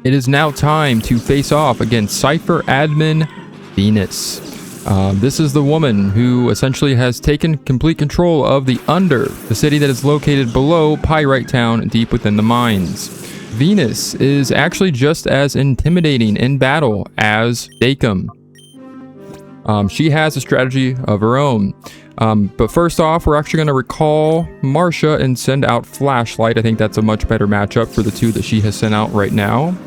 It is now time to face off against Cypher Admin Venus. This is the woman who essentially has taken complete control of the Under, the city that is located below Pyrite Town deep within the mines. Venus is actually just as intimidating in battle as Dakum. She has a strategy of her own. But first off, we're actually going to recall Marcia and send out Flashlight. I think that's a much better matchup for the two that she has sent out right now.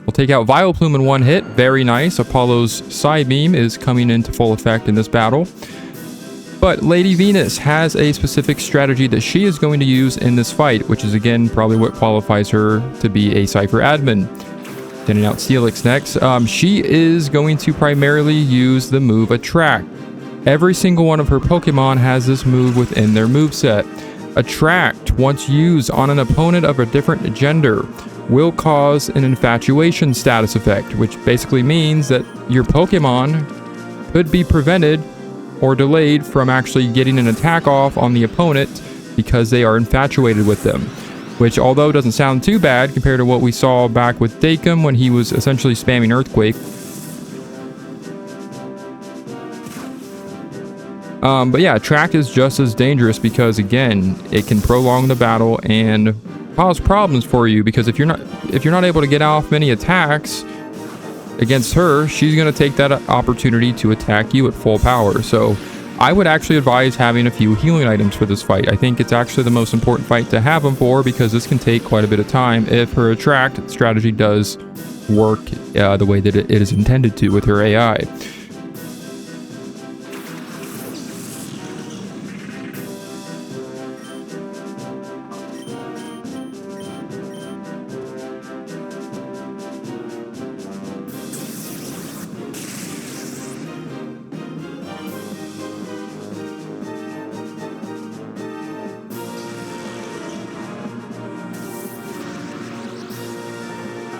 We'll take out Vileplume in one hit. Very nice. Apollo's Side Beam is coming into full effect in this battle. But Lady Venus has a specific strategy that she is going to use in this fight, which is again probably what qualifies her to be a Cypher admin. Sending out Steelix next. She is going to primarily use the move Attract. Every single one of her Pokemon has this move within their moveset. Attract, once used on an opponent of a different gender, will cause an infatuation status effect, which basically means that your Pokemon could be prevented or delayed from actually getting an attack off on the opponent because they are infatuated with them. Which, although doesn't sound too bad compared to what we saw back with Dakum when he was essentially spamming Earthquake. But yeah, Attract is just as dangerous because, again, it can prolong the battle and cause problems for you, because if you're not able to get off many attacks against her, she's going to take that opportunity to attack you at full power. So I would actually advise having a few healing items for this fight. I think it's actually the most important fight to have them for, because this can take quite a bit of time if her Attract strategy does work the way that it is intended to with her AI.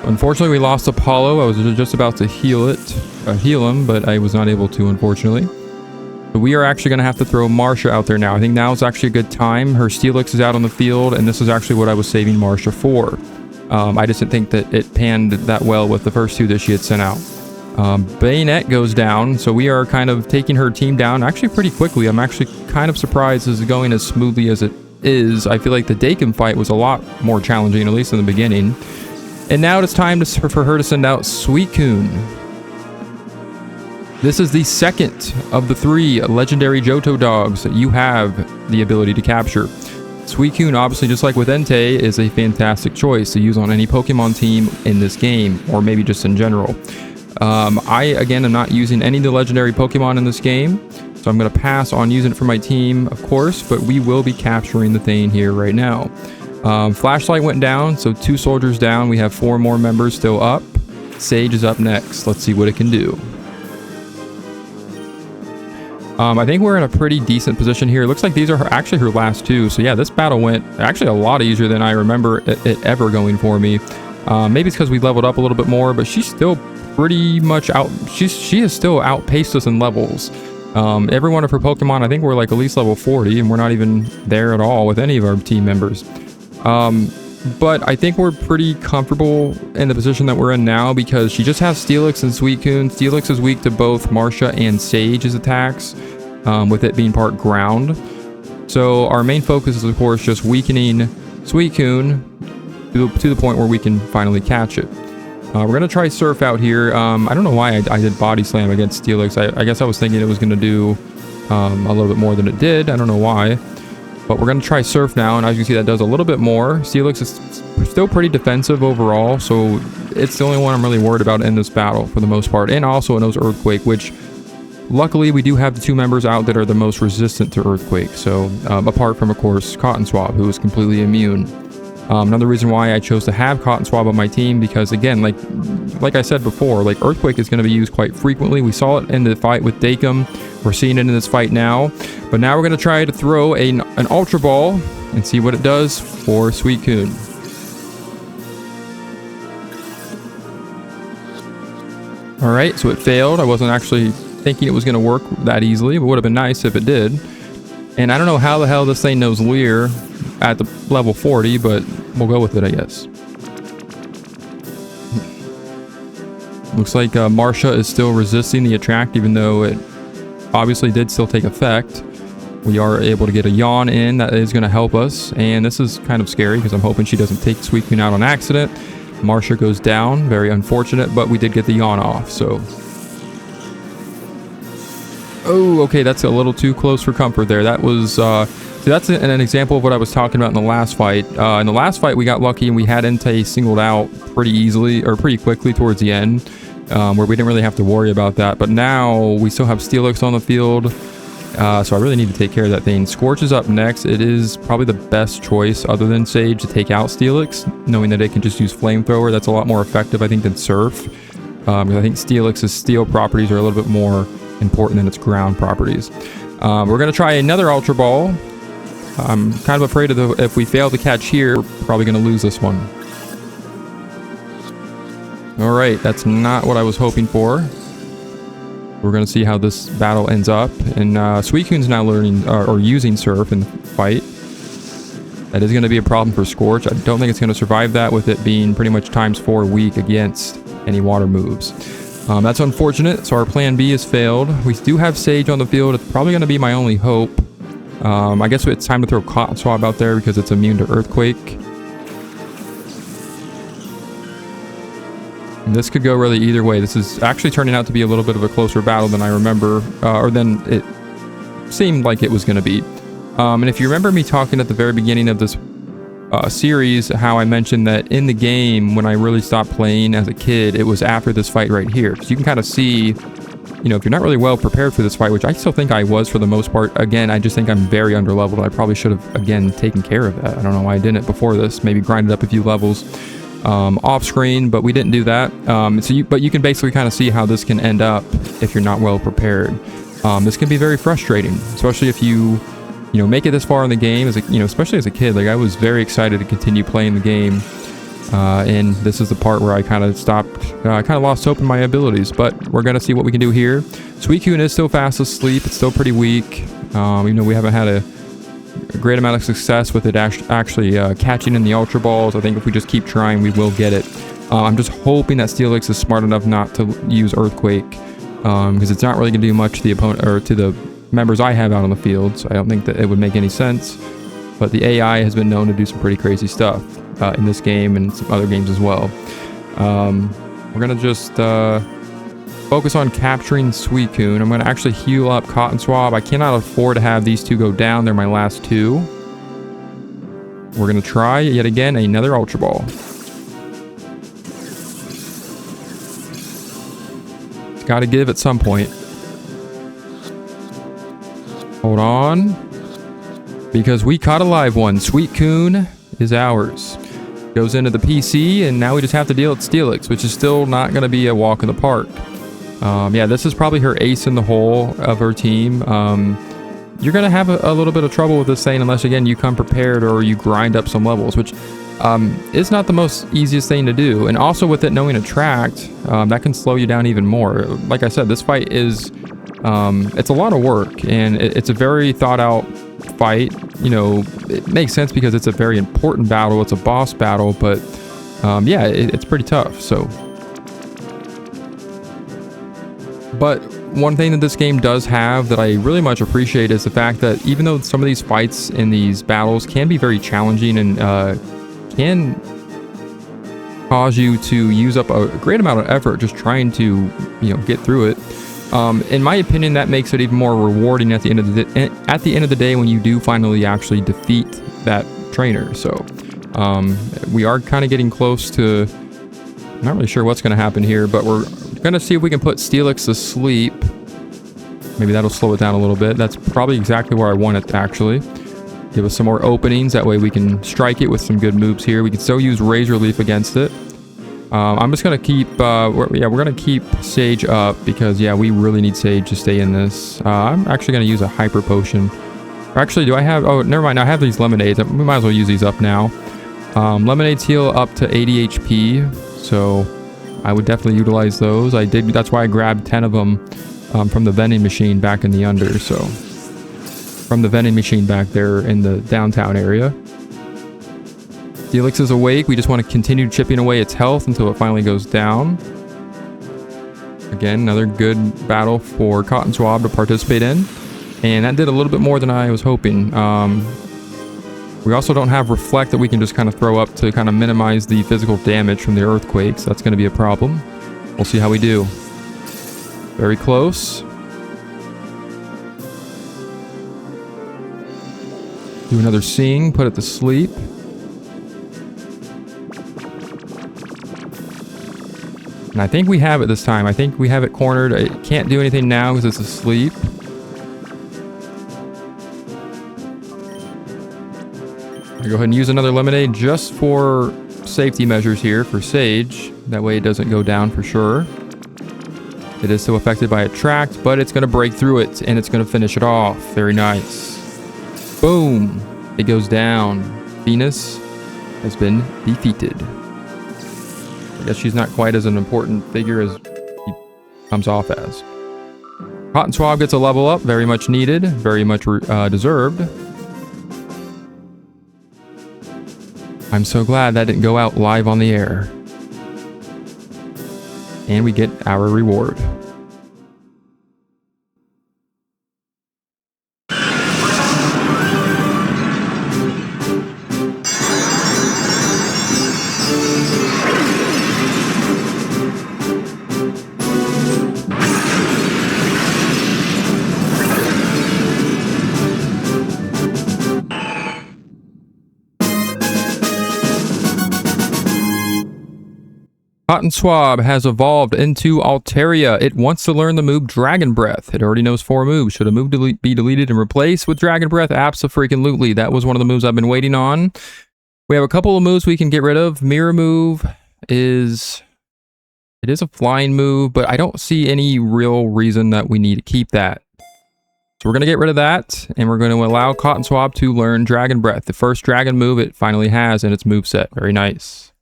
Unfortunately, we lost Apollo. I was just about to heal him, but I was not able to, unfortunately. But we are actually going to have to throw Marcia out there now. I think now is actually a good time. Her Steelix is out on the field, and this is actually what I was saving Marcia for. I just didn't think that it panned that well with the first two that she had sent out. Bayonet goes down, so we are kind of taking her team down actually pretty quickly. I'm actually kind of surprised this is going as smoothly as it is. I feel like the Dakum fight was a lot more challenging, at least in the beginning. And now it's time for her to send out Suicune. This is the second of the 3 legendary Johto dogs that you have the ability to capture. Suicune, obviously, just like with Entei, is a fantastic choice to use on any Pokemon team in this game, or maybe just in general. I, again, am not using any of the legendary Pokemon in this game, so I'm going to pass on using it for my team, of course, but we will be capturing the Thane here right now. Flashlight went down, so 2 soldiers down. We have 4 more members still up. Sage is up next. Let's see what it can do. I think we're in a pretty decent position here. It looks like these are actually her last 2. So yeah, this battle went actually a lot easier than I remember it ever going for me. Maybe it's because we leveled up a little bit more, but she's still pretty much out. She has still outpaced us in levels. Every one of her Pokemon, I think we're like at least level 40, and we're not even there at all with any of our team members. But I think we're pretty comfortable in the position that we're in now, because she just has Steelix and Suicune. Steelix is weak to both Marcia and Sage's attacks, with it being part ground. So our main focus is, of course, just weakening Suicune to the point where we can finally catch it. We're going to try Surf out here. I don't know why I did Body Slam against Steelix. I guess I was thinking it was going to do a little bit more than it did. I don't know why. But we're going to try Surf now, and as you can see, that does a little bit more. Steelix is still pretty defensive overall, so it's the only one I'm really worried about in this battle for the most part. And also it knows Earthquake, which luckily we do have the 2 members out that are the most resistant to Earthquake. So apart from, of course, Cotton Swab, who is completely immune. Another reason why I chose to have Cotton Swab on my team, because again, like I said before, like Earthquake is going to be used quite frequently. We saw it in the fight with Dakum. We're seeing it in this fight now. But now we're going to try to throw an Ultra Ball and see what it does for Suicune. Alright, so it failed. I wasn't actually thinking it was going to work that easily. It would have been nice if it did. And I don't know how the hell this thing knows Leer at the level 40, but we'll go with it, I guess. Looks like Marcia is still resisting the attract, even though it obviously did still take effect. We are able to get a yawn in that is going to help us. And this is kind of scary because I'm hoping she doesn't take Suicune out on accident. Marcia goes down. Very unfortunate, but we did get the yawn off, so... Oh, okay, that's a little too close for comfort there. That was, see, that's an example of what I was talking about in the last fight. In the last fight, we got lucky and we had Entei singled out pretty easily, or pretty quickly towards the end, where we didn't really have to worry about that. But now, we still have Steelix on the field, so I really need to take care of that thing. Scorch is up next. It is probably the best choice, other than Sage, to take out Steelix, knowing that it can just use Flamethrower. That's a lot more effective, I think, than Surf, because I think Steelix's steel properties are a little bit more important than its ground properties. We're going to try another Ultra Ball. I'm kind of afraid of if we fail to catch here, we're probably going to lose this one. Alright, that's not what I was hoping for. We're going to see how this battle ends up. And Suicune's now learning, or using Surf in the fight. That is going to be a problem for Scorch. I don't think it's going to survive that, with it being pretty much ×4 weak against any water moves. That's unfortunate, so our plan B has failed. We do have Sage on the field. It's probably going to be my only hope. I guess it's time to throw Cotton Swab out there because it's immune to Earthquake. And this could go really either way. This is actually turning out to be a little bit of a closer battle than I remember, or than it seemed like it was going to be. And if you remember me talking at the very beginning of this series, how I mentioned that in the game, when I really stopped playing as a kid, it was after this fight right here. Because you can kind of see, you know, if you're not really well prepared for this fight, which I still think I was for the most part. Again, I just think I'm very underleveled. I probably should have, again, taken care of that. I don't know why I didn't before this. Maybe grinded up a few levels off screen, but we didn't do that. But you can basically kind of see how this can end up if you're not well prepared. This can be very frustrating, especially if you know, make it this far in the game, as a, you know, especially as a kid. Like, I was very excited to continue playing the game, and this is the part where I kind of stopped, kind of lost hope in my abilities. But we're gonna see what we can do here. Suicune is still fast asleep. It's still pretty weak. Even though we haven't had a great amount of success with it actually catching in the Ultra Balls. I think if we just keep trying, we will get it. I'm just hoping that Steelix is smart enough not to use Earthquake, because it's not really gonna do much to the opponent, or to the members I have out on the field, so I don't think that it would make any sense. But the AI has been known to do some pretty crazy stuff in this game and some other games as well. We're gonna just focus on capturing Suicune. I'm gonna actually heal up Cotton Swab. I cannot afford to have these two go down. They're my last two. We're gonna try yet again another Ultra Ball. It's gotta give at some point. Hold on, because we caught a live one. Suicune is ours. Goes into the PC, and now we just have to deal with Steelix, which is still not going to be a walk in the park. Yeah, this is probably her ace in the hole of her team. You're going to have a little bit of trouble with this thing unless, again, you come prepared or you grind up some levels, which is not the most easiest thing to do. And also with it knowing Attract, that can slow you down even more. Like I said, this fight is... it's a lot of work, and it's a very thought out fight. You know, it makes sense because it's a very important battle. It's a boss battle, but yeah, it's pretty tough. So, but one thing that this game does have that I really much appreciate is the fact that even though some of these fights in these battles can be very challenging and can cause you to use up a great amount of effort just trying to, you know, get through it. In my opinion, that makes it even more rewarding at the end of the day when you do finally actually defeat that trainer. So we are kind of getting close to... I'm not really sure what's going to happen here, but we're going to see if we can put Steelix to sleep. Maybe that'll slow it down a little bit. That's probably exactly where I want it to actually. Give us some more openings. That way we can strike it with some good moves here. We can still use Razor Leaf against it. I'm just going to keep, we're going to keep Sage up because, yeah, we really need Sage to stay in this. I'm actually going to use a Hyper Potion. Or actually, do I have, oh, never mind, I have these Lemonades. We might as well use these up now. Lemonades heal up to 80 HP, so I would definitely utilize those. That's why I grabbed 10 of them from the vending machine back in the under, so from the vending machine back there in the downtown area. Felix is awake. We just want to continue chipping away its health until it finally goes down. Again, another good battle for Cotton Swab to participate in. And that did a little bit more than I was hoping. We also don't have Reflect that we can just kind of throw up to kind of minimize the physical damage from the earthquakes. That's going to be a problem. We'll see how we do. Very close. Do another Sing, put it to sleep. And I think we have it this time. I think we have it cornered. It can't do anything now because it's asleep. I'll go ahead and use another lemonade just for safety measures here for Sage. That way it doesn't go down for sure. It is still affected by Attract, but it's going to break through it and it's going to finish it off. Very nice. Boom. It goes down. Venus has been defeated. I guess she's not quite as an important figure as he comes off as. Cotton Swab gets a level up. Very much needed. Very much deserved. I'm so glad that didn't go out live on the air. And we get our reward. Cotton Swab has evolved into Altaria. It wants to learn the move Dragon Breath. It already knows 4 moves. Should a move be deleted and replaced with Dragon Breath? Abso-freaking-lutely. That was one of the moves I've been waiting on. We have a couple of moves we can get rid of. Mirror move is... It is a flying move, but I don't see any real reason that we need to keep that. So we're going to get rid of that, and we're going to allow Cotton Swab to learn Dragon Breath. The first dragon move it finally has in its moveset. Very nice.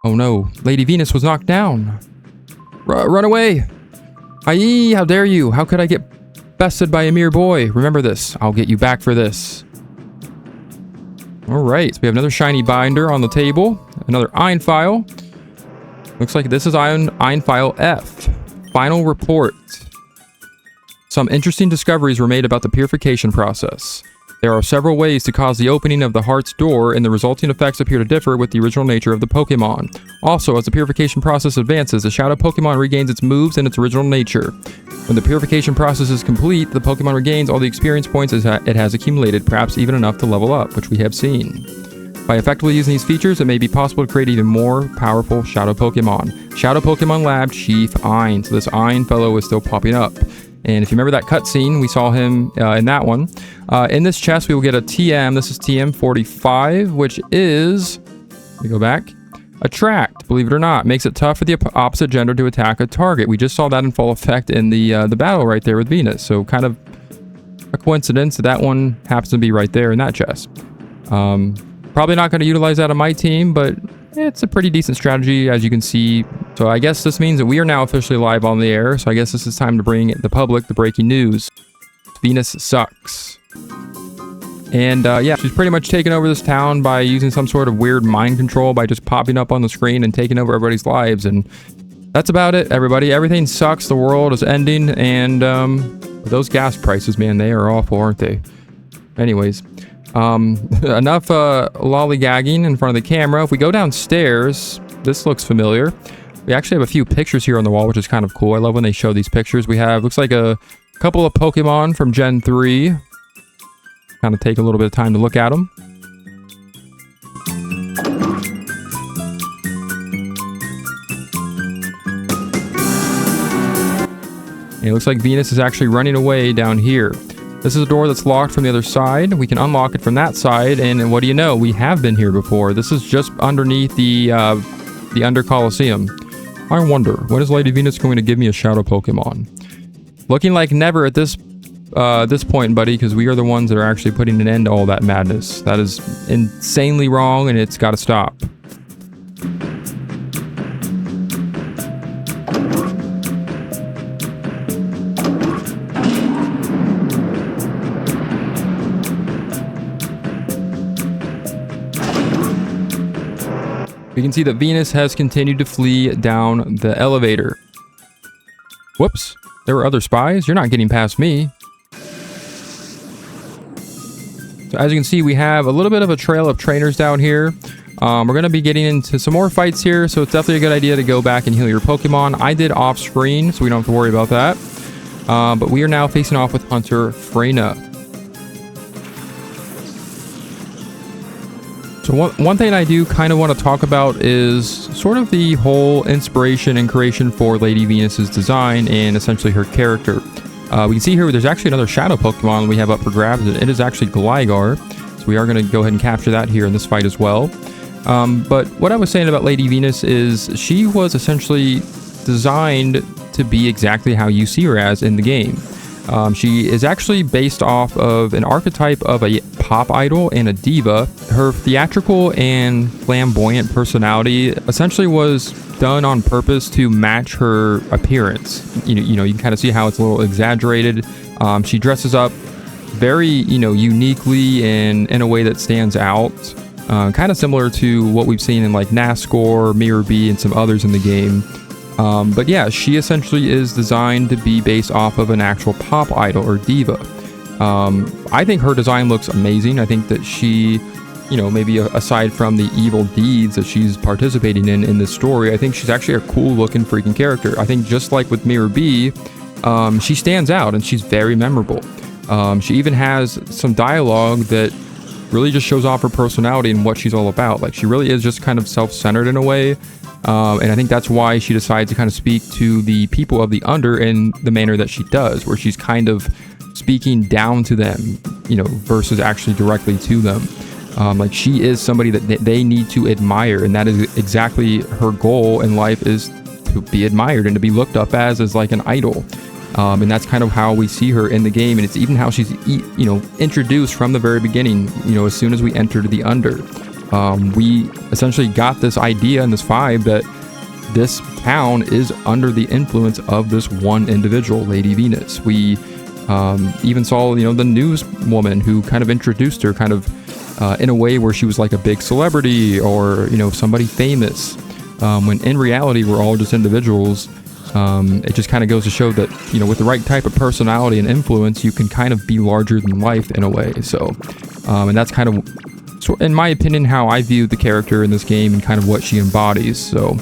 Oh no, Lady Venus was knocked down. Run away! Aye, how dare you? How could I get bested by a mere boy? Remember this. I'll get you back for this. Alright, so we have another shiny binder on the table. Another Iron File. Looks like this is Iron File F. Final report. Some interesting discoveries were made about the purification process. There are several ways to cause the opening of the heart's door, and the resulting effects appear to differ with the original nature of the Pokémon. Also, as the purification process advances, the Shadow Pokémon regains its moves and its original nature. When the purification process is complete, the Pokémon regains all the experience points it has accumulated, perhaps even enough to level up, which we have seen. By effectively using these features, it may be possible to create even more powerful Shadow Pokémon. Shadow Pokémon Lab Chief Ein. So this Ein fellow is still popping up. And if you remember that cutscene, we saw him in that one. In this chest, we will get a TM. This is TM 45, which is... Let me go back. Attract, believe it or not. Makes it tough for the opposite gender to attack a target. We just saw that in full effect in the battle right there with Venus. So kind of a coincidence that one happens to be right there in that chest. Probably not going to utilize that on my team, but it's a pretty decent strategy, as you can see. So I guess this means that we are now officially live on the air. So I guess this is time to bring the public the breaking news. Venus sucks. And yeah, she's pretty much taken over this town by using some sort of weird mind control by just popping up on the screen and taking over everybody's lives. And that's about it, everybody. Everything sucks. The world is ending. And those gas prices, man, they are awful, aren't they? Anyways, enough lollygagging in front of the camera. If we go downstairs, this looks familiar. We actually have a few pictures here on the wall, which is kind of cool. I love when they show these pictures. We have, looks like a couple of Pokemon from Gen 3. Kind of take a little bit of time to look at them. And it looks like Venus is actually running away down here. This is a door that's locked from the other side. We can unlock it from that side, and what do you know? We have been here before. This is just underneath the Under Colosseum. I wonder, when is Lady Venus going to give me a Shadow Pokemon? Looking like never at this point, buddy, because we are the ones that are actually putting an end to all that madness. That is insanely wrong, and it's got to stop. We can see that Venus has continued to flee down the elevator. Whoops, there were other spies? You're not getting past me. So as you can see, we have a little bit of a trail of trainers down here. We're going to be getting into some more fights here, so it's definitely a good idea to go back and heal your Pokemon. I did off screen, so we don't have to worry about that. But we are now facing off with Hunter Freyna. So one thing I do kind of want to talk about is sort of the whole inspiration and creation for Lady Venus's design and essentially her character. We can see here there's actually another shadow Pokemon we have up for grabs. It is actually Gligar. So we are going to go ahead and capture that here in this fight as well. But what I was saying about Lady Venus is she was essentially designed to be exactly how you see her as in the game. She is actually based off of an archetype of a pop idol and a diva. Her theatrical and flamboyant personality essentially was done on purpose to match her appearance. You know, you can kind of see how it's a little exaggerated. She dresses up very, uniquely and in a way that stands out. Kind of similar to what we've seen in like NASCAR, Mirror B, and some others in the game. But yeah, she essentially is designed to be based off of an actual pop idol or diva. I think her design looks amazing. I think that she, maybe aside from the evil deeds that she's participating in this story, I think she's actually a cool looking freaking character. I think just like with Mirror B, she stands out and she's very memorable. She even has some dialogue that really just shows off her personality and what she's all about. Like, she really is just kind of self-centered in a way. And I think that's why she decides to kind of speak to the people of the Under in the manner that she does, where she's kind of speaking down to them, versus actually directly to them. Like, she is somebody that they need to admire, and that is exactly her goal in life, is to be admired and to be looked up as like an idol. And that's kind of how we see her in the game, and it's even how she's introduced from the very beginning. As soon as we entered the Under, we essentially got this idea and this vibe that this town is under the influence of this one individual, Lady Venus. We even saw the newswoman who kind of introduced her in a way where she was like a big celebrity or somebody famous, when in reality we're all just individuals. It just kind of goes to show that, with the right type of personality and influence, you can kind of be larger than life in a way. So, and that's kind of, in my opinion, how I view the character in this game and kind of what she embodies. So,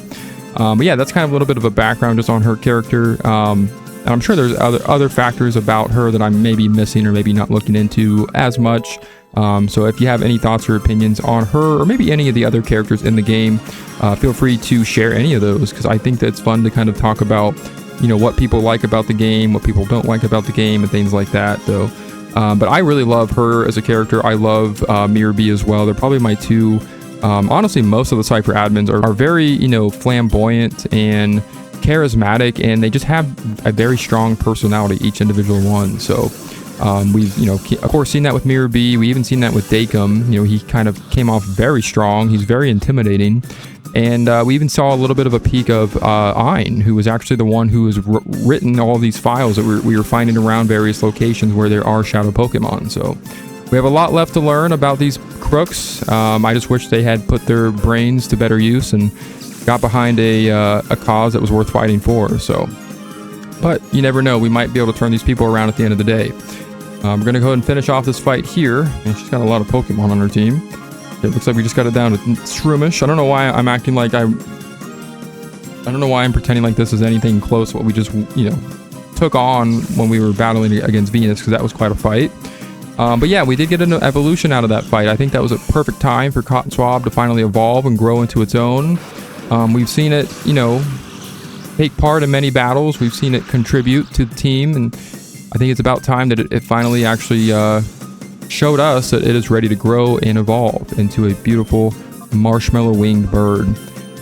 but yeah, that's kind of a little bit of a background just on her character. And I'm sure there's other factors about her that I'm maybe missing or maybe not looking into as much. So if you have any thoughts or opinions on her or maybe any of the other characters in the game, feel free to share any of those, because I think that it's fun to kind of talk about, what people like about the game, what people don't like about the game, and things like that, though. But I really love her as a character. I love Mirror B as well. They're probably my two. Honestly, most of the Cypher admins are very, flamboyant and charismatic, and they just have a very strong personality, each individual one. So we've, of course, seen that with Mirror B. We even seen that with Dakum. He kind of came off very strong. He's very intimidating. And we even saw a little bit of a peek of Ein, who was actually the one who has written all these files that we were finding around various locations where there are shadow Pokemon. So we have a lot left to learn about these crooks. I just wish they had put their brains to better use and got behind a cause that was worth fighting for. So, but you never know. We might be able to turn these people around at the end of the day. We're going to go ahead and finish off this fight here. And she's got a lot of Pokemon on her team. It looks like we just got it down to Shroomish. I don't know why I'm acting like I don't know why I'm pretending like this is anything close to what we just, took on when we were battling against Venus, because that was quite a fight. But yeah, we did get an evolution out of that fight. I think that was a perfect time for Cotton Swab to finally evolve and grow into its own. We've seen it, take part in many battles. We've seen it contribute to the team, and I think it's about time that it finally actually showed us that it is ready to grow and evolve into a beautiful marshmallow winged bird.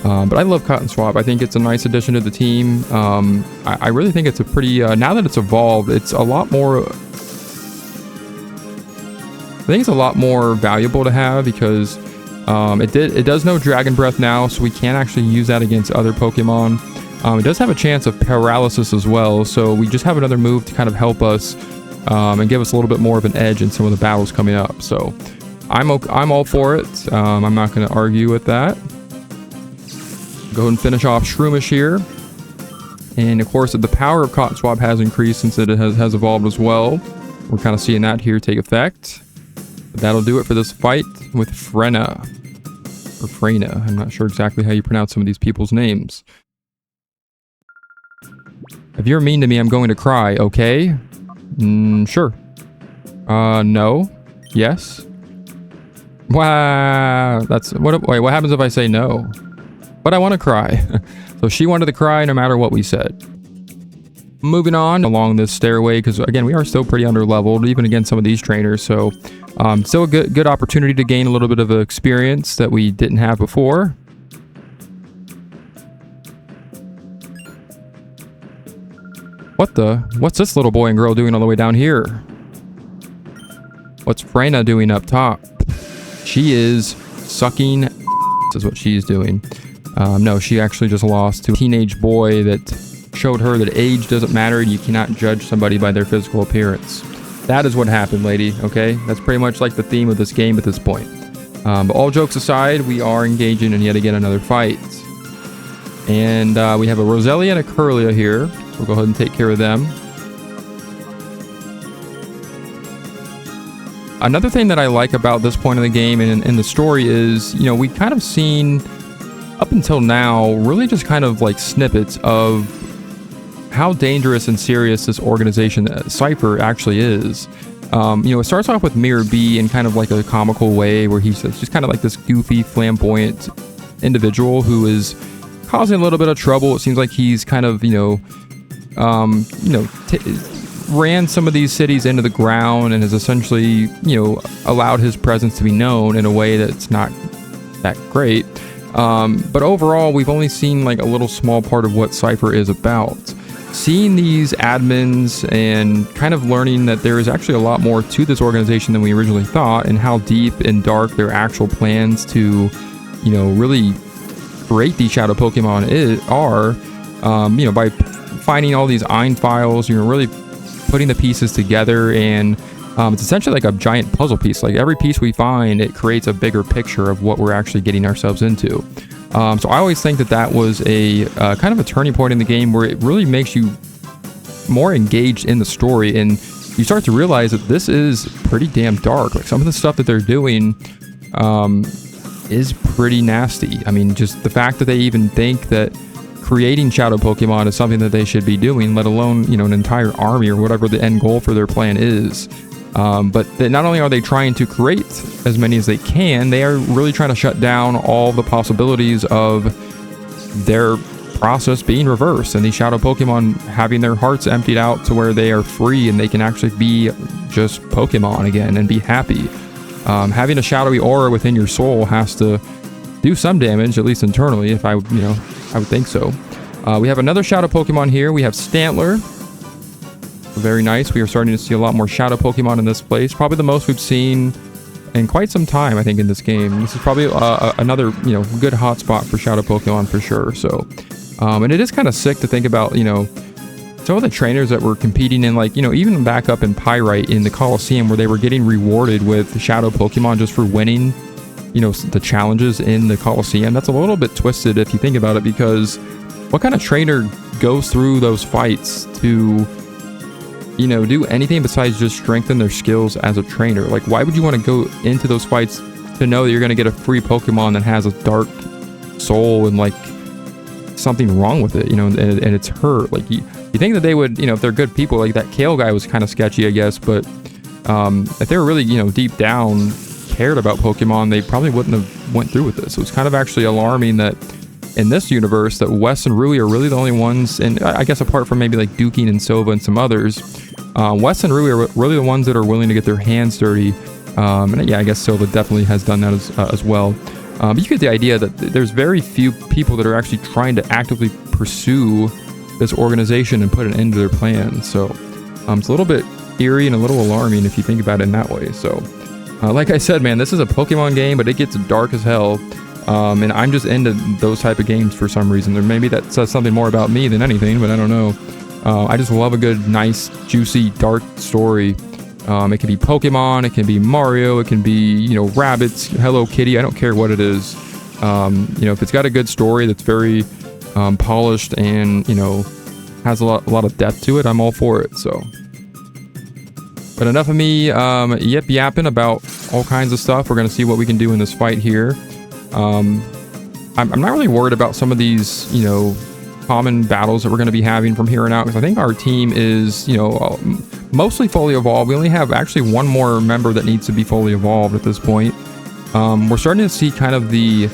But I love Cotton Swab. I think it's a nice addition to the team. I really think it's a pretty, now that it's evolved, it's a lot more, I think it's a lot more valuable to have, because it does know Dragon Breath now, so we can actually use that against other Pokemon. It does have a chance of paralysis as well, so we just have another move to kind of help us and give us a little bit more of an edge in some of the battles coming up. So I'm all for it. I'm not going to argue with that. Go ahead and finish off Shroomish here. And of course, the power of Cotton Swab has increased since it has evolved as well. We're kind of seeing that here take effect. But that'll do it for this fight with Frena. Or Frena. I'm not sure exactly how you pronounce some of these people's names. If you're mean to me, I'm going to cry, okay? Sure. No. Yes. Wow. That's... Wait, what happens if I say no? But I want to cry. So she wanted to cry no matter what we said. Moving on along this stairway, because again, we are still pretty under-leveled, even against some of these trainers. So still a good opportunity to gain a little bit of experience that we didn't have before. What's this little boy and girl doing all the way down here? What's Frena doing up top? She is sucking. This is what she's doing. No, she actually just lost to a teenage boy that showed her that age doesn't matter. You cannot judge somebody by their physical appearance. That is what happened, lady, okay? That's pretty much like the theme of this game at this point. But all jokes aside, we are engaging in yet again another fight. And we have a Roselia and a Curlia here. We'll go ahead and take care of them. Another thing that I like about this point of the game and in the story is, you know, we kind of seen, up until now, really just kind of like snippets of how dangerous and serious this organization, Cypher, actually is. You know, it starts off with Mirror B in kind of like a comical way where he's just kind of like this goofy, flamboyant individual who is causing a little bit of trouble. It seems like he's kind of, ran some of these cities into the ground and has essentially, allowed his presence to be known in a way that's not that great. But overall, we've only seen like a little small part of what Cypher is about. Seeing these admins and kind of learning that there is actually a lot more to this organization than we originally thought, and how deep and dark their actual plans to, really create these shadow Pokemon are, by finding all these Ein files, really putting the pieces together, and it's essentially like a giant puzzle piece. Like every piece we find, it creates a bigger picture of what we're actually getting ourselves into. So I always think that was a kind of a turning point in the game where it really makes you more engaged in the story, and you start to realize that this is pretty damn dark. Like some of the stuff that they're doing is pretty nasty. I mean, just the fact that they even think that creating shadow Pokemon is something that they should be doing, let alone, an entire army or whatever the end goal for their plan is. But not only are they trying to create as many as they can, they are really trying to shut down all the possibilities of their process being reversed and these shadow Pokemon having their hearts emptied out to where they are free and they can actually be just Pokemon again and be happy. Having a shadowy aura within your soul has to do some damage, at least internally, if I would think so. We have another shadow Pokemon here. We have Stantler. Very nice. We are starting to see a lot more shadow Pokemon in this place. Probably the most we've seen in quite some time, I think, in this game. This is probably another, good hotspot for shadow Pokemon for sure. So, and it is kind of sick to think about, some of the trainers that were competing in, like, even back up in Pyrite in the Colosseum where they were getting rewarded with shadow Pokemon just for winning, the challenges in the Colosseum. That's a little bit twisted if you think about it, because what kind of trainer goes through those fights to do anything besides just strengthen their skills as a trainer? Like, why would you want to go into those fights to know that you're going to get a free Pokemon that has a dark soul and like something wrong with it, and it's hurt? Like, you think that they would, if they're good people, like that Kale guy was kind of sketchy, I guess, but if they were really, deep down cared about Pokemon, they probably wouldn't have went through with this. So it's kind of actually alarming that in this universe that Wes and Rui are really the only ones, and I guess apart from maybe like Duking and Sova and some others, Wes and Rui are really the ones that are willing to get their hands dirty. And yeah, I guess Sova definitely has done that as well. But you get the idea that there's very few people that are actually trying to actively pursue this organization and put an end to their plans. So it's a little bit eerie and a little alarming if you think about it in that way. So like I said, man, this is a Pokemon game, but it gets dark as hell. And I'm just into those type of games for some reason. Or maybe that says something more about me than anything, but I don't know. I just love a good, nice, juicy, dark story. It can be Pokemon, it can be Mario, it can be, rabbits, Hello Kitty. I don't care what it is. You know, if it's got a good story that's very polished and, you know, has a lot of depth to it, I'm all for it. So, but enough of me yapping about all kinds of stuff. We're gonna see what we can do in this fight here. I'm not really worried about some of these, you know, common battles that we're going to be having from here on out, because I think our team is, you know, mostly fully evolved. We only have actually one more member that needs to be fully evolved at this point. We're starting to see kind of the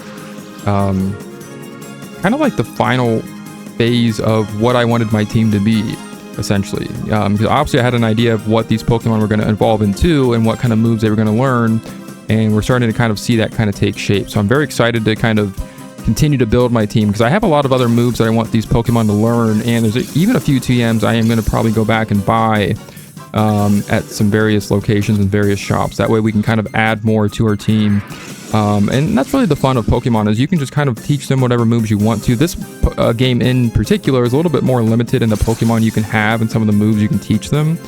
like the final phase of what I wanted my team to be, essentially. Because obviously I had an idea of what these Pokemon were going to evolve into and what kind of moves they were going to learn, and we're starting to kind of see that kind of take shape. So I'm very excited to kind of continue to build my team, because I have a lot of other moves that I want these Pokemon to learn, and there's even a few TMs I am going to probably go back and buy at some various locations and various shops. That way we can kind of add more to our team, and that's really the fun of Pokemon, is you can just kind of teach them whatever moves you want to. This game in particular is a little bit more limited in the Pokemon you can have and some of the moves you can teach them,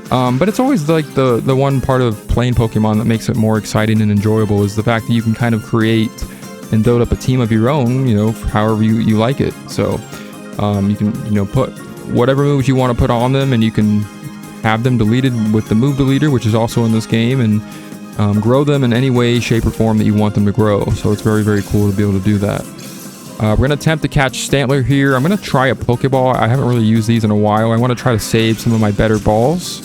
but it's always like the one part of playing Pokemon that makes it more exciting and enjoyable, is the fact that you can kind of create and build up a team of your own, you know, however you like it. So you can, you know, put whatever moves you want to put on them, and you can have them deleted with the move deleter, which is also in this game, and grow them in any way, shape, or form that you want them to grow. So it's very, very cool to be able to do that. We're going to attempt to catch Stantler here. I'm going to try a Pokeball. I haven't really used these in a while. I want to try to save some of my better balls.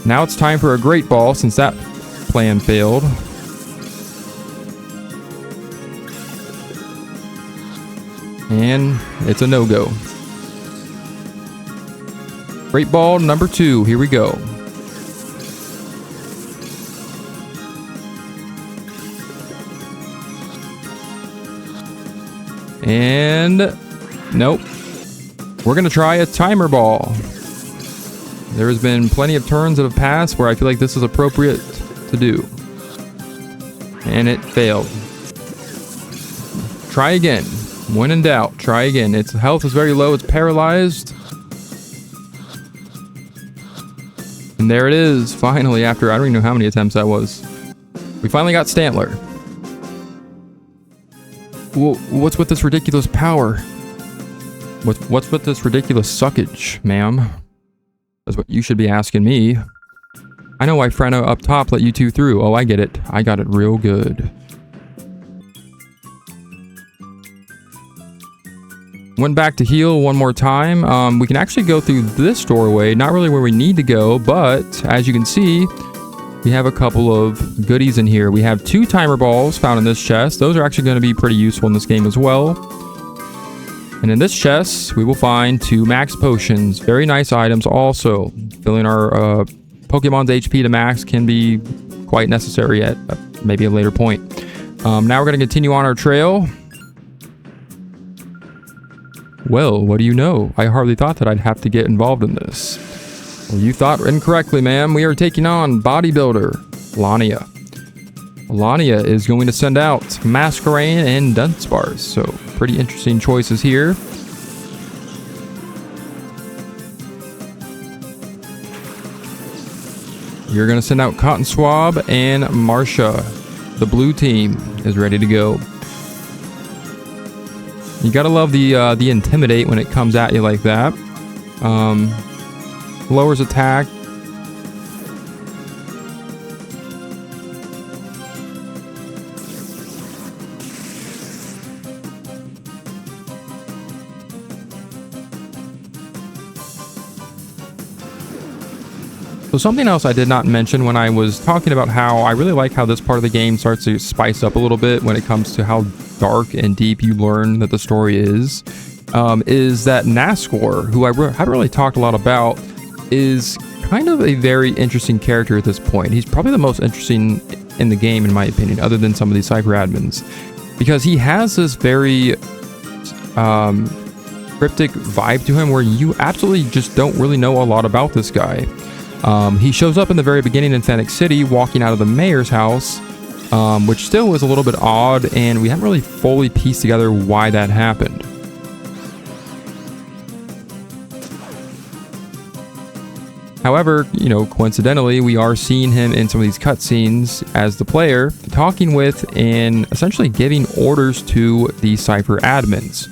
Now it's time for a Great Ball, since that plan failed. And it's a no-go. Great Ball number 2. Here we go. And nope. We're going to try a Timer Ball. There has been plenty of turns that have passed where I feel like this is appropriate to do. And it failed. Try again. When in doubt, try again. Its health is very low. It's paralyzed. And there it is. Finally, after I don't even know how many attempts that was. We finally got Stantler. What's with this ridiculous power? What's with this ridiculous suckage, ma'am? That's what you should be asking me. I know why Freno up top let you two through. Oh, I get it. I got it real good. Went back to heal one more time. We can actually go through this doorway. Not really where we need to go, but as you can see, we have a couple of goodies in here. We have 2 Timer Balls found in this chest. Those are actually going to be pretty useful in this game as well. And in this chest, we will find 2 Max Potions. Very nice items also. Filling our Pokemon's HP to max can be quite necessary at maybe a later point. Now we're going to continue on our trail. Well, what do you know? I hardly thought that I'd have to get involved in this. Well, you thought incorrectly, ma'am. We are taking on Bodybuilder, Lania. Lania is going to send out Masquerain and Dunsparce, so pretty interesting choices here. You're going to send out Cotton Swab and Marsha. The blue team is ready to go. You gotta love the Intimidate when it comes at you like that. Lowers attack. So something else I did not mention when I was talking about how I really like how this part of the game starts to spice up a little bit when it comes to how dark and deep you learn that the story is that Nascor, who I haven't really talked a lot about, is kind of a very interesting character at this point. He's probably the most interesting in the game, in my opinion, other than some of these Cypher admins, because he has this very cryptic vibe to him where you absolutely just don't really know a lot about this guy. He shows up in the very beginning in Fennec City, walking out of the mayor's house, which still was a little bit odd, and we haven't really fully pieced together why that happened. However, you know, coincidentally, we are seeing him in some of these cutscenes as the player, talking with and essentially giving orders to the Cypher admins.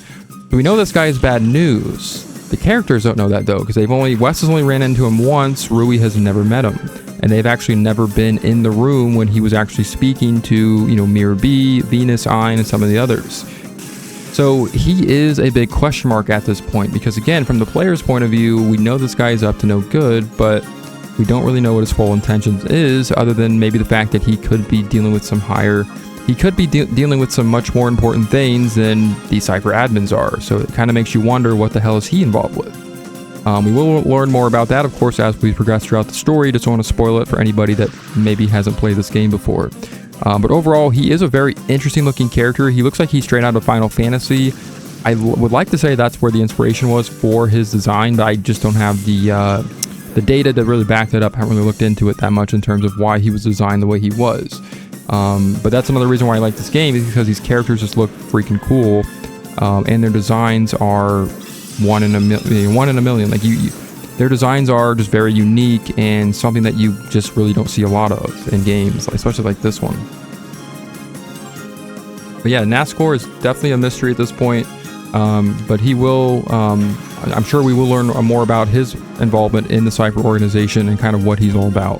So we know this guy is bad news. The characters don't know that though, because Wes has only ran into him once, Rui has never met him. And they've actually never been in the room when he was actually speaking to, you know, Mirror B, Venus, Ein, and some of the others. So he is a big question mark at this point, because again, from the player's point of view, we know this guy is up to no good, but we don't really know what his full intentions is, other than maybe the fact that he could be dealing with some dealing with some much more important things than the Cypher admins are. So it kind of makes you wonder, what the hell is he involved with? We will learn more about that, of course, as we progress throughout the story. Just don't want to spoil it for anybody that maybe hasn't played this game before. But overall, he is a very interesting looking character. He looks like he's straight out of Final Fantasy. I would like to say that's where the inspiration was for his design, but I just don't have the data to really back that up. I haven't really looked into it that much in terms of why he was designed the way he was. But that's another reason why I like this game, is because these characters just look freaking cool, and their designs are one in a million. Like their designs are just very unique and something that you just really don't see a lot of in games, especially like this one. But yeah, Nascor is definitely a mystery at this point, but he will, I'm sure we will learn more about his involvement in the Cypher organization and kind of what he's all about.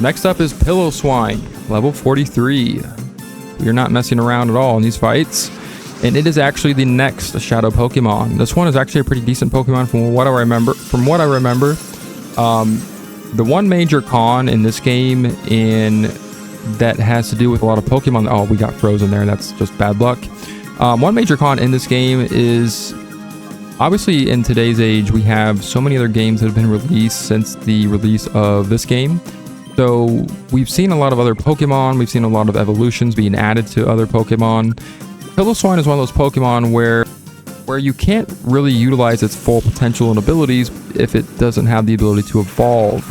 Next up is Pillow Swine, level 43. You're not messing around at all in these fights, and it is actually the next Shadow Pokemon. This one is actually a pretty decent Pokemon from what I remember. The one major con in this game, that has to do with a lot of Pokemon. Oh, we got frozen there. That's just bad luck. One major con in this game is, obviously in today's age, we have so many other games that have been released since the release of this game. So we've seen a lot of other Pokemon, we've seen a lot of evolutions being added to other Pokemon. Piloswine is one of those Pokemon where you can't really utilize its full potential and abilities if it doesn't have the ability to evolve,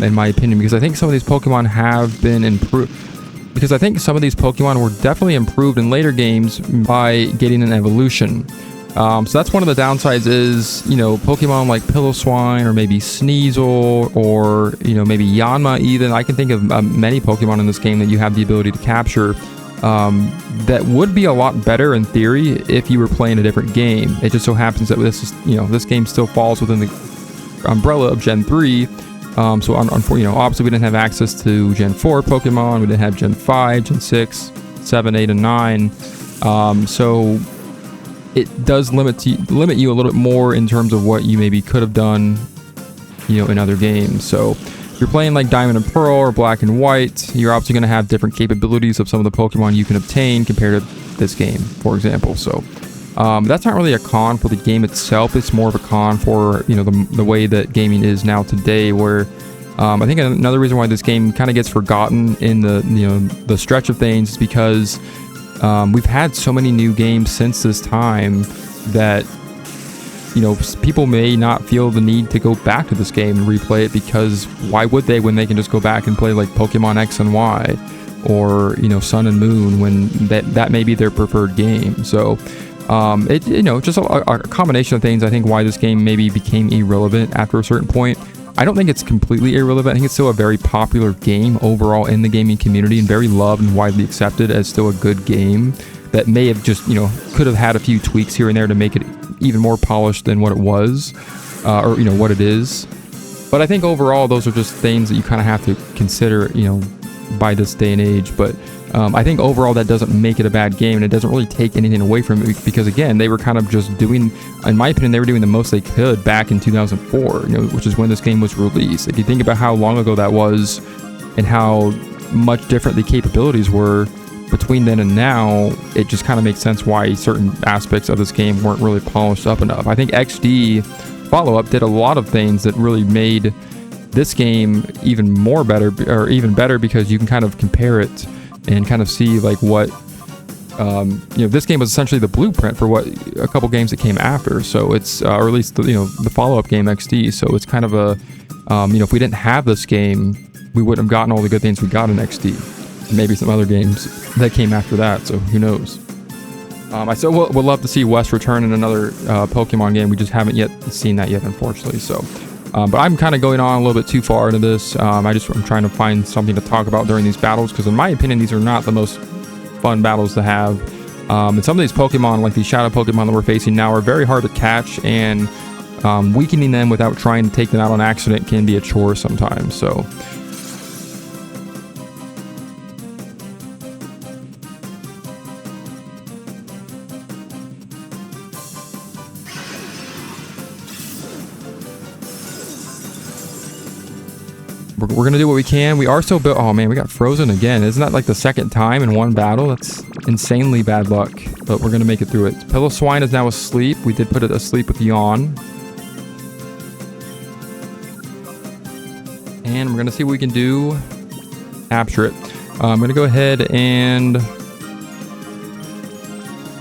in my opinion, because I think some of these Pokemon have been improved. Because I think some of these Pokemon were definitely improved in later games by getting an evolution. So that's one of the downsides is, you know, Pokemon like Piloswine or maybe Sneasel or, you know, maybe Yanma even. I can think of many Pokemon in this game that you have the ability to capture that would be a lot better in theory if you were playing a different game. It just so happens that this game still falls within the umbrella of Gen 3. So obviously we didn't have access to Gen 4 Pokemon. We didn't have Gen 5, Gen 6, 7, 8, and 9. So it does limit you a little bit more in terms of what you maybe could have done, you know, in other games. So if you're playing like Diamond and Pearl or Black and White, you're obviously going to have different capabilities of some of the Pokemon you can obtain compared to this game, for example. So that's not really a con for the game itself. It's more of a con for, you know, the way that gaming is now today, where I think another reason why this game kind of gets forgotten in the stretch of things is because we've had so many new games since this time that, you know, people may not feel the need to go back to this game and replay it, because why would they when they can just go back and play like Pokemon X and Y or, you know, Sun and Moon, when that may be their preferred game. So just a combination of things, I think, why this game maybe became irrelevant after a certain point. I don't think it's completely irrelevant. I think it's still a very popular game overall in the gaming community and very loved and widely accepted as still a good game that may have just, you know, could have had a few tweaks here and there to make it even more polished than what it was, or, you know, what it is. But I think overall those are just things that you kind of have to consider, you know, by this day and age. But I think overall that doesn't make it a bad game, and it doesn't really take anything away from it, because again, they were kind of just doing, in my opinion, they were doing the most they could back in 2004, you know, which is when this game was released. If you think about how long ago that was and how much different the capabilities were between then and now, it just kind of makes sense why certain aspects of this game weren't really polished up enough. I think XD follow-up did a lot of things that really made this game even better, because you can kind of compare it and kind of see like what You know, this game was essentially the blueprint for what a couple games that came after. So it's, or at least the, you know, the follow-up game XD. So it's kind of a, you know, if we didn't have this game, we wouldn't have gotten all the good things we got in XD. And maybe some other games that came after that. So who knows? I still would love to see Wes return in another Pokemon game. We just haven't yet seen that yet, unfortunately. So, but I'm kind of going on a little bit too far into this. I'm trying to find something to talk about during these battles, because in my opinion, these are not the most fun battles to have. And some of these Pokemon, like these Shadow Pokemon that we're facing now, are very hard to catch, and weakening them without trying to take them out on accident can be a chore sometimes. So. We're going to do what we can. We are so built. Oh man, we got frozen again. Isn't that like the second time in one battle? That's insanely bad luck, but we're going to make it through it. Piloswine is now asleep. We did put it asleep with Yawn. And we're going to see what we can do. Capture it. I'm going to go ahead and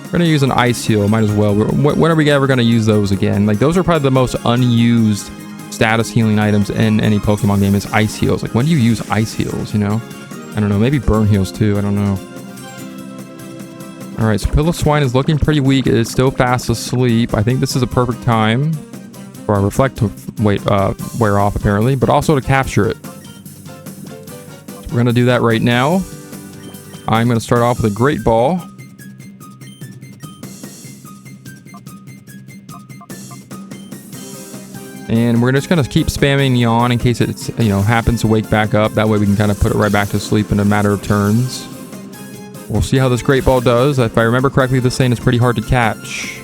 we're going to use an Ice Heal. Might as well. When are we ever going to use those again? Like, those are probably the most unused status healing items in any Pokemon game, is Ice Heals. Like, when do you use Ice Heals, you know? I don't know. Maybe Burn Heals too. I don't know. Alright, so Piloswine is looking pretty weak. It is still fast asleep. I think this is a perfect time for our Reflect to wear off, apparently, but also to capture it. So we're going to do that right now. I'm going to start off with a Great Ball. And we're just going to keep spamming Yawn in case it, you know, happens to wake back up. That way we can kind of put it right back to sleep in a matter of turns. We'll see how this Great Ball does. If I remember correctly, this thing is pretty hard to catch.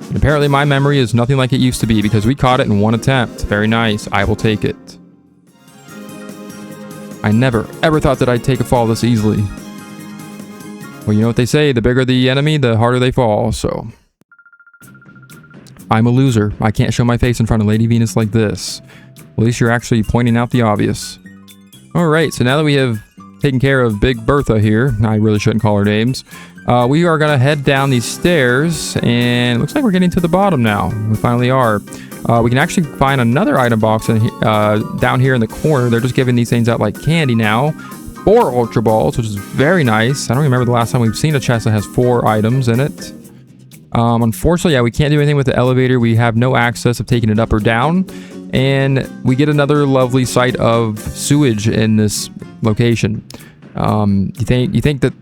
And apparently my memory is nothing like it used to be, because we caught it in one attempt. Very nice. I will take it. I never, ever thought that I'd take a fall this easily. Well, you know what they say, the bigger the enemy, the harder they fall, so... I'm a loser. I can't show my face in front of Lady Venus like this. At least you're actually pointing out the obvious. Alright, so now that we have taken care of Big Bertha here, I really shouldn't call her names, we are going to head down these stairs, and it looks like we're getting to the bottom now. We finally are. We can actually find another item box down here in the corner. They're just giving these things out like candy now. 4 Ultra Balls, which is very nice. I don't remember the last time we've seen a chest that has 4 items in it. Unfortunately, yeah, we can't do anything with the elevator. We have no access of taking it up or down. And we get another lovely sight of sewage in this location. You think that,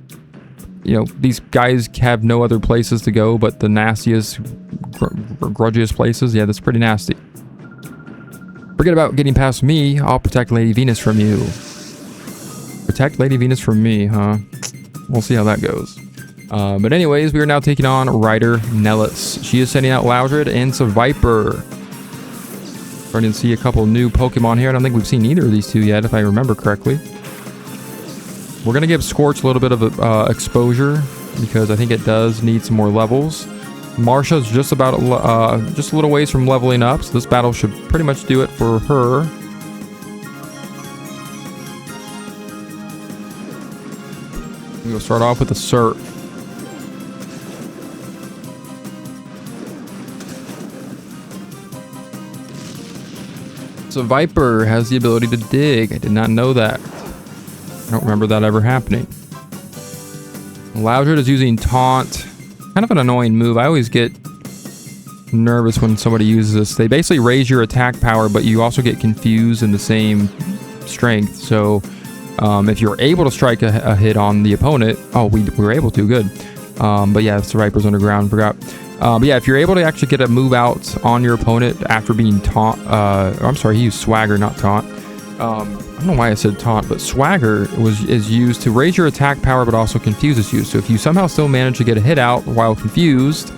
you know, these guys have no other places to go but the nastiest, grudgiest places? Yeah, that's pretty nasty. Forget about getting past me. I'll protect Lady Venus from you. Protect Lady Venus from me, huh? We'll see how that goes. But anyways, we are now taking on Ryder Nellis. She is sending out Loudred and Seviper. Starting to see a couple new Pokemon here. I don't think we've seen either of these two yet, if I remember correctly. We're going to give Scorch a little bit of exposure, because I think it does need some more levels. Marsha's just about just a little ways from leveling up, so this battle should pretty much do it for her. We'll start off with the Surf. Seviper has the ability to dig. I did not know that. I don't remember that ever happening. Loudred is using Taunt. Kind of an annoying move. I always get nervous when somebody uses this. They basically raise your attack power, but you also get confused in the same strength. So if you're able to strike a hit on the opponent... Oh, we were able to. Good. But yeah, Seviper's underground. Forgot. But yeah, if you're able to actually get a move out on your opponent after being taunt, I'm sorry, he used Swagger, not Taunt. I don't know why I said Taunt, but Swagger is used to raise your attack power, but also confuses you. So if you somehow still manage to get a hit out while confused,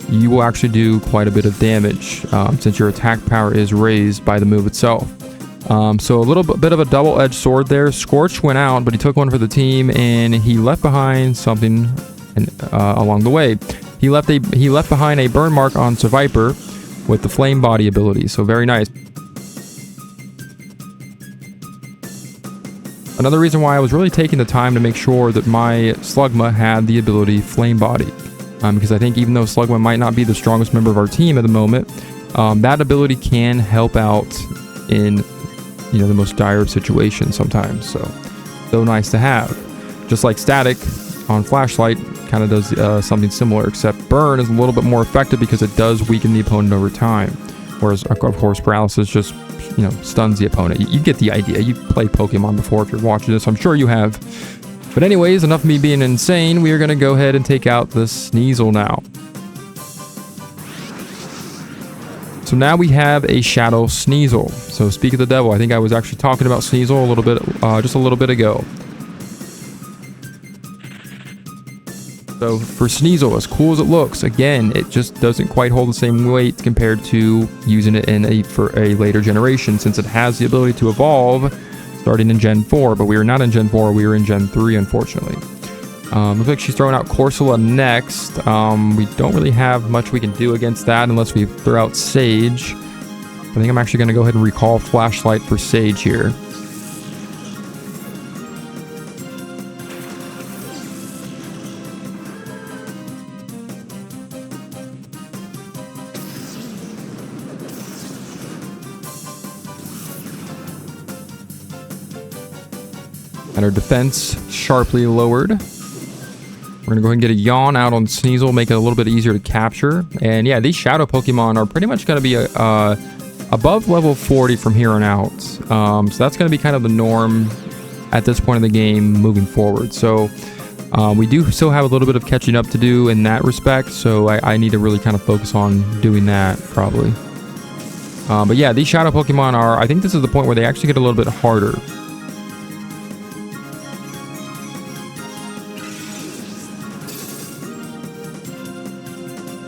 you will actually do quite a bit of damage, since your attack power is raised by the move itself. So a little bit of a double-edged sword there. Scorch went out, but he took one for the team, and he left behind something along the way. He left behind a burn mark on Seviper with the Flame Body ability, so very nice. Another reason why I was really taking the time to make sure that my Slugma had the ability Flame Body. Because I think even though Slugma might not be the strongest member of our team at the moment, that ability can help out in, the most dire of situations sometimes. So nice to have. Just like Static on Flashlight kind of does something similar, except Burn is a little bit more effective because it does weaken the opponent over time. Whereas, of course, Paralysis just, stuns the opponent. You get the idea. You've played Pokemon before if you're watching this. I'm sure you have. But anyways, enough of me being insane. We are going to go ahead and take out the Sneasel now. So now we have a Shadow Sneasel. So speak of the devil, I think I was actually talking about Sneasel just a little bit ago. So for Sneasel, as cool as it looks, again, it just doesn't quite hold the same weight compared to using it for a later generation, since it has the ability to evolve starting in Gen 4, but we are not in Gen 4, we are in Gen 3, unfortunately. Looks like she's throwing out Corsola next. We don't really have much we can do against that unless we throw out Sage. I think I'm actually going to go ahead and recall Flashlight for Sage here. And our defense sharply lowered. We're going to go ahead and get a Yawn out on Sneasel, make it a little bit easier to capture. And yeah, these Shadow Pokemon are pretty much going to be above level 40 from here on out. So that's going to be kind of the norm at this point in the game moving forward. So we do still have a little bit of catching up to do in that respect. So I need to really kind of focus on doing that probably. But yeah, these Shadow Pokemon I think this is the point where they actually get a little bit harder.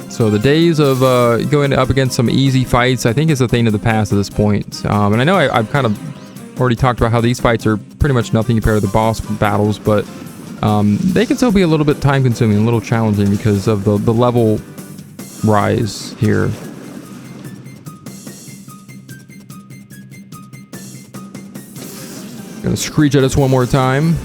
So the days of going up against some easy fights, I think, is a thing of the past at this point. And I know I've kind of already talked about how these fights are pretty much nothing compared to the boss battles, but they can still be a little bit time-consuming, a little challenging because of the level rise here. Gonna screech at us one more time.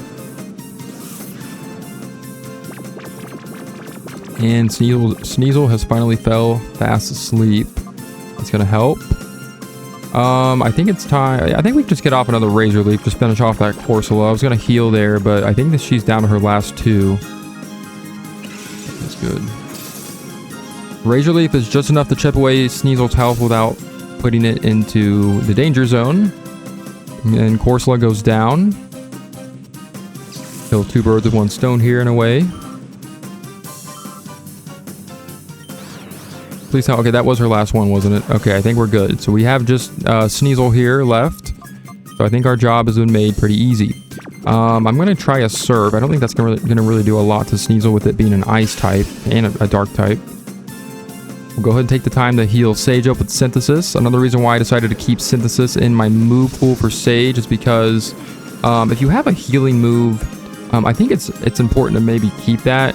And Sneasel has finally fell fast asleep. That's gonna help. I think it's time. I think we can just get off another Razor Leaf. Just finish off that Corsola. I was gonna heal there, but I think that she's down to her last 2. That's good. Razor Leaf is just enough to chip away Sneasel's health without putting it into the danger zone. And Corsola goes down. Kill 2 birds with 1 stone here in a way. Please tell. Okay, that was her last one, wasn't it? Okay, I think we're good. So we have just Sneasel here left. So I think our job has been made pretty easy. I'm going to try a Surf. I don't think that's going to really do a lot to Sneasel with it being an Ice type and a Dark type. We'll go ahead and take the time to heal Sage up with Synthesis. Another reason why I decided to keep Synthesis in my move pool for Sage is because if you have a healing move, I think it's important to maybe keep that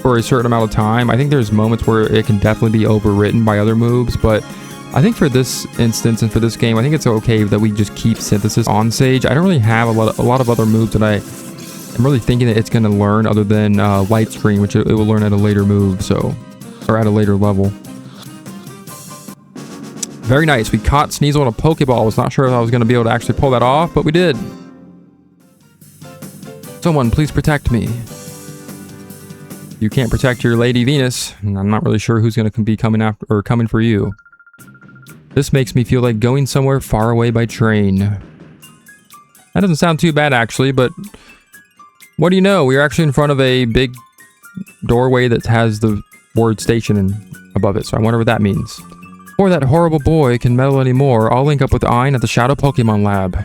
for a certain amount of time. I think there's moments where it can definitely be overwritten by other moves, but I think for this instance and for this game, I think it's okay that we just keep Synthesis on Sage. I don't really have a lot of other moves that I'm really thinking that it's going to learn other than Light Screen, which it will learn at a later move, or at a later level. Very nice. We caught Sneasel in a Pokeball. I was not sure if I was going to be able to actually pull that off, but we did. Someone, please protect me. You can't protect your Lady Venus, and I'm not really sure who's going to be coming for you. This makes me feel like going somewhere far away by train. That doesn't sound too bad, actually, but what do you know? We're actually in front of a big doorway that has the word station above it, so I wonder what that means. Before that horrible boy can meddle anymore, I'll link up with Ein at the Shadow Pokemon Lab.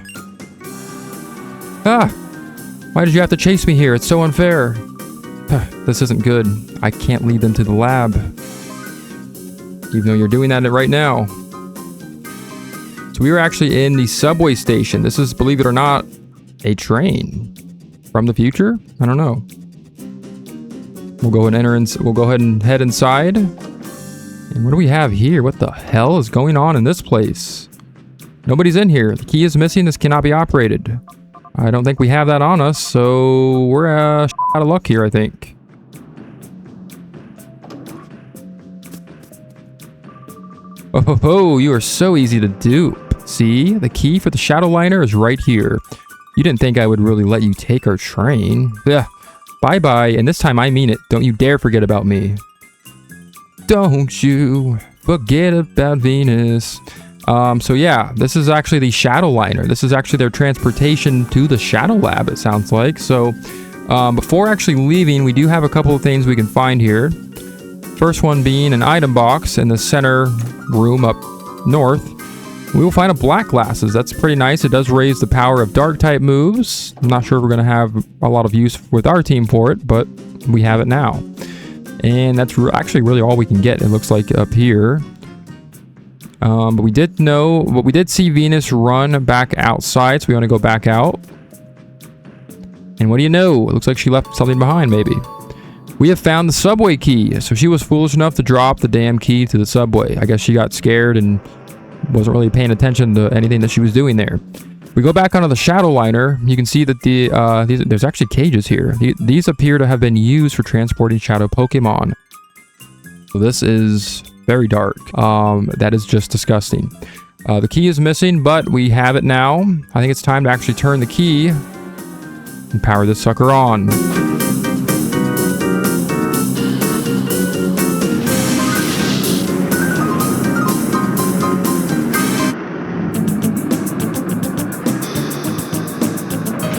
Ah! Why did you have to chase me here? It's so unfair. This isn't good. I can't lead them to the lab. Even though you're doing that right now. So we were actually in the subway station. This is, believe it or not, a train. From the future? I don't know. We'll go ahead and head inside. And what do we have here? What the hell is going on in this place? Nobody's in here. The key is missing. This cannot be operated. I don't think we have that on us, so we're out of luck here, I think. Oh, ho, ho, you are so easy to dupe. See, the key for the shadow liner is right here. You didn't think I would really let you take our train. Ugh. Bye-bye, and this time I mean it. Don't you dare forget about me. Don't you forget about Venus. So yeah, this is actually the shadow liner. This is actually their transportation to the shadow lab, it sounds like. So before actually leaving, we do have a couple of things we can find here. First one being an item box in the center room up north. We will find a black glasses. That's pretty nice. It does raise the power of dark type moves. I'm not sure if we're going to have a lot of use with our team for it, but we have it now. And that's actually really all we can get, it looks like, up here. But we did see Venus run back outside, so we want to go back out. And what do you know? It looks like she left something behind, maybe. We have found the subway key. So she was foolish enough to drop the damn key to the subway. I guess she got scared and wasn't really paying attention to anything that she was doing there. We go back onto the shadow liner. You can see that there's actually cages here. These appear to have been used for transporting shadow Pokemon. So this is very dark. That is just disgusting. The key is missing, but we have it now. I think it's time to actually turn the key and power this sucker on.